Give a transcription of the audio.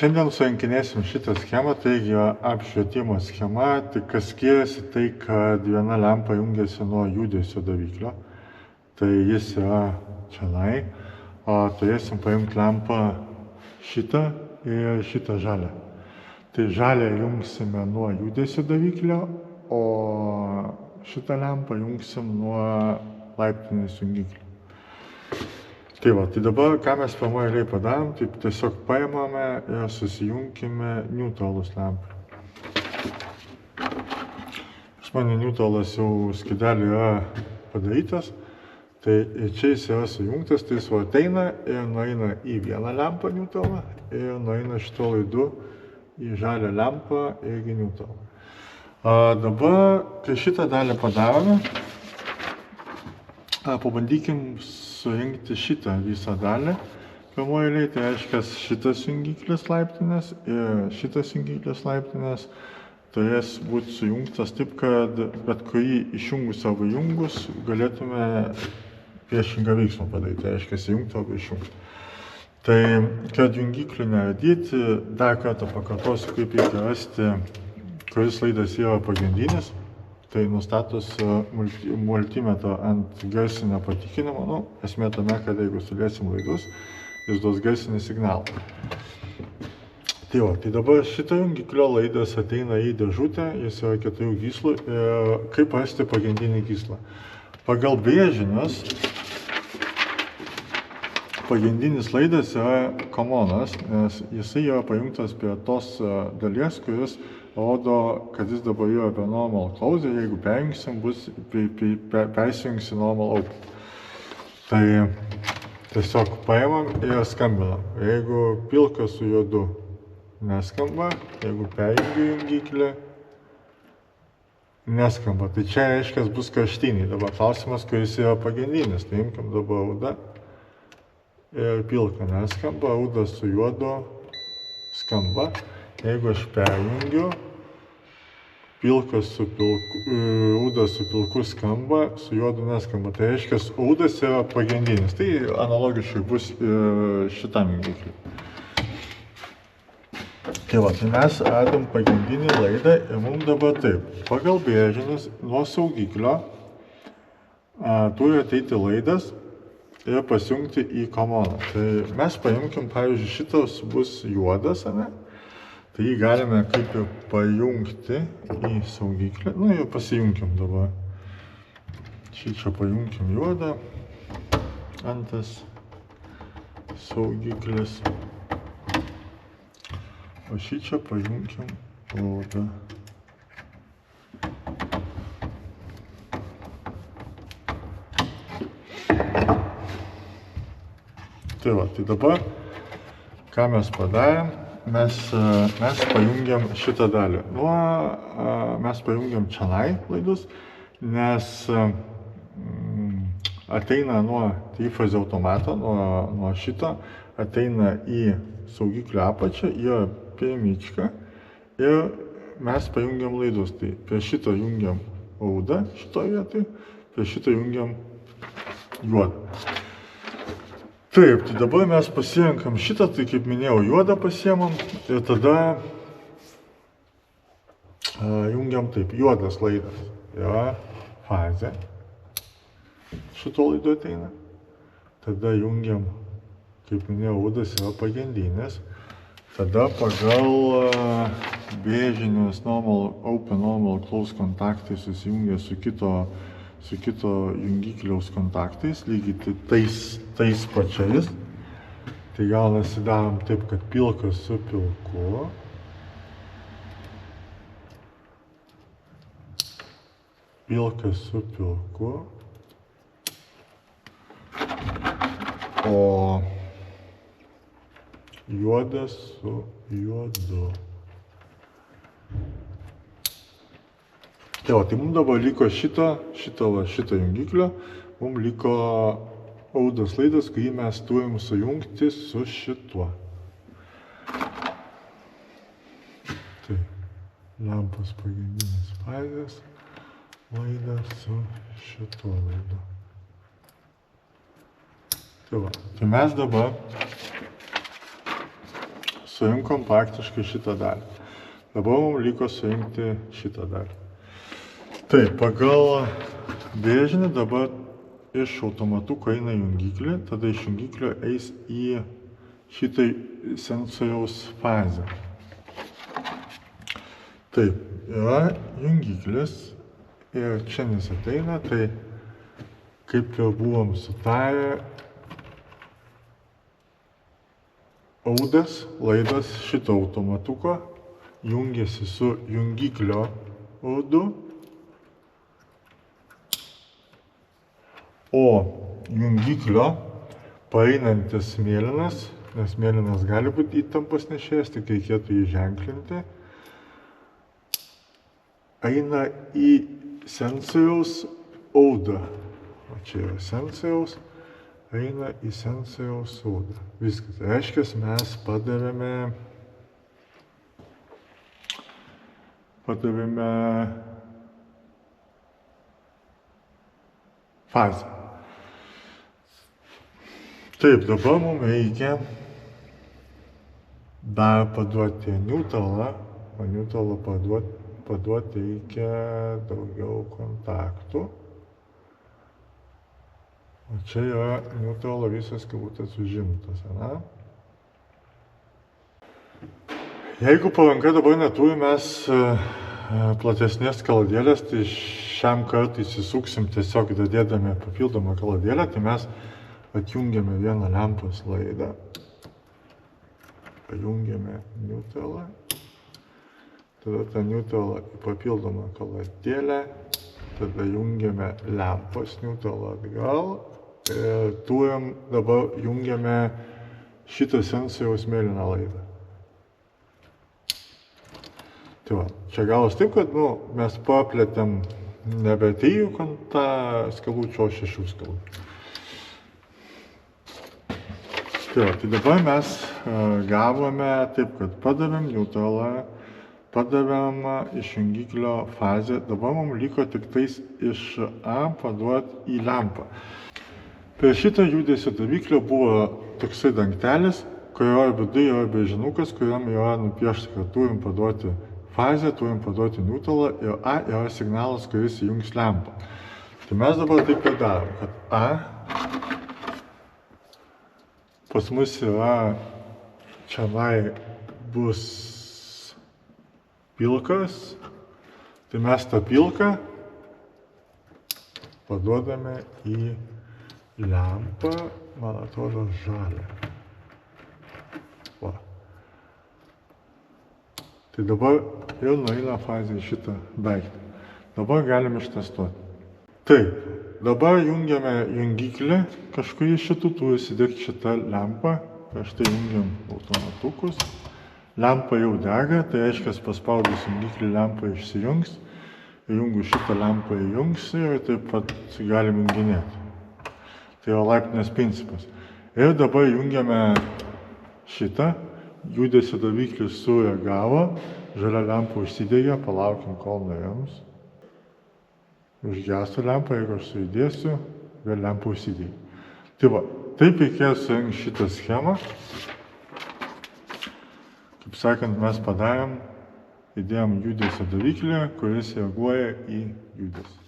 Šiandien surinkinėsim šitą schemą, taigi apšvietimo schema, tik kas skiriasi tai, kad viena lempa jungiasi nuo judesio daviklio, tai jis yra čionai, o turėsim paimti lempą šitą ir šitą žalią. Tai žalią jungsime nuo judesio daviklio, o šitą lempą jungsim nuo laiptinės jungiklio. Tai dabar, ką mes pirmoje eilėje padarom, tai tiesiog paimame ir susijungkime neutralus lempą. Pas mane neutralas jau skidelį yra padarytas, tai čia jis yra sujungtas, tai jis ateina ir nueina į vieną lempą neutralą ir nueina šito laidu į žalią lempą irgi neutralą. Dabar, kai šitą dalį padarome, pabandykim surinkti šitą visą dalį. Pirmoje eilėje tai reiškia šitas jungiklis laiptinės ir šitas jungiklis laiptinės turės būti sujungtas taip, kad bet kurį išjungus arba jungus galėtume priešingą veiksmą padaryti, tai reiškia įjungti arba išjungti. Tai, kad jungiklių neradyti, dar kartą pakartosiu, kaip reikia rasti, kuris laidas yra pagrindinis. Tai nustatus multimetrą ant garsinio patikinimo, esmė tame, kad jeigu sulėsim laidus, jis duos garsinį signalą. Tai dabar šito jungiklio laidas ateina į dėžutę, jis yra 4 gyslų ir kaip rasti pagrindinį gyslą. Pagal brėžinius, pagrindinis laidas yra komonas, nes jisai yra pajungtas prie tos dalies, kuris rodo, kad jis dabar yra apie normal close ir jeigu perjungsim, persijungsi normal open. Tai tiesiog paimam ir skambinam. Jeigu pilka su juodu neskamba, jeigu perjungiu jungiklį, neskamba. Tai čia reiškia bus kraštiniai. Dabar klausimas, kuris yra pagrindinis. Tai imkim dabar rudą ir pilka neskamba, rudas su juodu skamba. Jeigu aš perjungiu, rudas su pilku skamba, su juodu neskamba. Tai reiškia, rudas yra pagrindinis. Tai analogiškai bus ir šitam jungikliui. Tai mes radom pagrindinį laidą ir mums dabar taip. Pagal brėžinius nuo saugiklio turi ateiti laidas ir pasijungti į komoną. Tai mes paimkim, pavyzdžiui, šitas bus juodas, ane? Tai jį galime kaip ir pajungti į saugiklį. Ir pasijungkim dabar. Čia pajungkim juodą. Antras saugiklis. O čia pajungkim rudą. Tai dabar, ką mes padarėm? Mes pajungiam šitą dalį. Mes pajungiam čionai laidus, nes ateina nuo trifazio automato, nuo šito, ateina į saugiklio apačią, yra pirmička ir mes pajungiam laidus. Tai prie šito jungiam rudą šitoje vietoje, prie šito jungiam juodą. Taip, tai dabar mes pasirenkam šitą, tai kaip minėjau, juodą pasiemam ir tada jungiam taip, juodas laidas yra fazė, šito laido ateina. Tada jungiam, kaip minėjau, rudas yra pagrindinis. Tada pagal brėžinius normal open, normal close kontaktai susijungia su kito jungikliaus kontaktais, lygiai tais pačiais. Tai gaunasi darom taip, kad pilkas su pilku. Pilkas su pilku. O juodas su juodu. Tai mums dabar liko šito jungiklio, mums liko rudas laidas, kurį mes turim sujungti su šituo. Tai lempos pagrindinis fazės, laidas su šituo laidu. Tai mes dabar Surinkom praktiškai šitą dalį. Dabar mums liko surinkti šitą dalį. Tai pagal brėžinį dabar iš automatuko eina jungiklį, tada iš jungiklio eis į šitą sensoriaus fazę. Taip, yra jungiklis ir čia jis ateina, tai kaip jau buvom sutarę, audas, laidas šito automatuko jungiasi su jungiklio audu, o jungiklio paeinantis mėlynas, nes mėlynas gali būti įtampos nešėjas, tik reikėtų jį ženklinti, eina į sensoriaus audą. O čia yra sensoriaus, eina į sensoriaus audą. Viskas. Reiškia, mes padavėme fazę. Taip, dabar mums reikia dar paduoti neutralą, o neutralą paduoti reikia daugiau kontaktų. O čia yra neutralo visas skylutės užimtas, ne? Jeigu palanka dabar neturime mes platesnės kaladėlės, tai šiam kartui įsisuksim tiesiog dadėdami papildomą kaladėlę, tai mes atjungiame vieną lempos laidą, pajungiame neutralą, tada tą neutralą į papildomą kaladėlę, tada jungiame lempos neutralą atgal ir turim dabar jungiame šitą sensoriaus mėlyną laidą. Tai va, čia galas taip, kad mes paplėtėm nebe 3 skylučių, o 6 skylučių. Tai va, tai dabar mes gavome taip, kad padavėm neutralą, padavėm iš jungiklio fazę, dabar mums liko tik tais iš A paduoti į lempą. Prie šitą judesio daviklio buvo toksai dangtelis, kurio viduje yra brėžinukas, kuriam yra nupiešta, kad turim paduoti fazę, turim paduoti neutralą ir A yra signalas, kuris įjungs lempą. Tai mes dabar taip ir darom, kad A pas mus yra, čia bus pilkas, tai mes tą pilką paduodame į lempą, man atrodo, žalią. Va. Tai dabar jau nueina fazė šitą daiktą. Dabar galim ištestuoti. Taip, dabar jungiame jungiklį, kažkurį šitų turi įsidegti šitą lempą, prieš tai jungiam automatukus. Lempa jau dega, tai reiškia, paspaudus jungiklį lempa išsijungs, jungiu šitą lempą įjungsi ir taip pat galim junginėti. Tai yra laiptinės principas. Ir dabar jungiame šitą, judesio daviklis sureagavo, žalia lempa užsidegė, palaukim kol nurims. Užgeso lempa, jeigu aš sujudėsiu, vėl lempa užsidegė. Tai va, taip reikėjo surinkti šitą schemą. Kaip sakant, mes padarėm, įdėjom judesio daviklį, kuris reaguoja į judesį.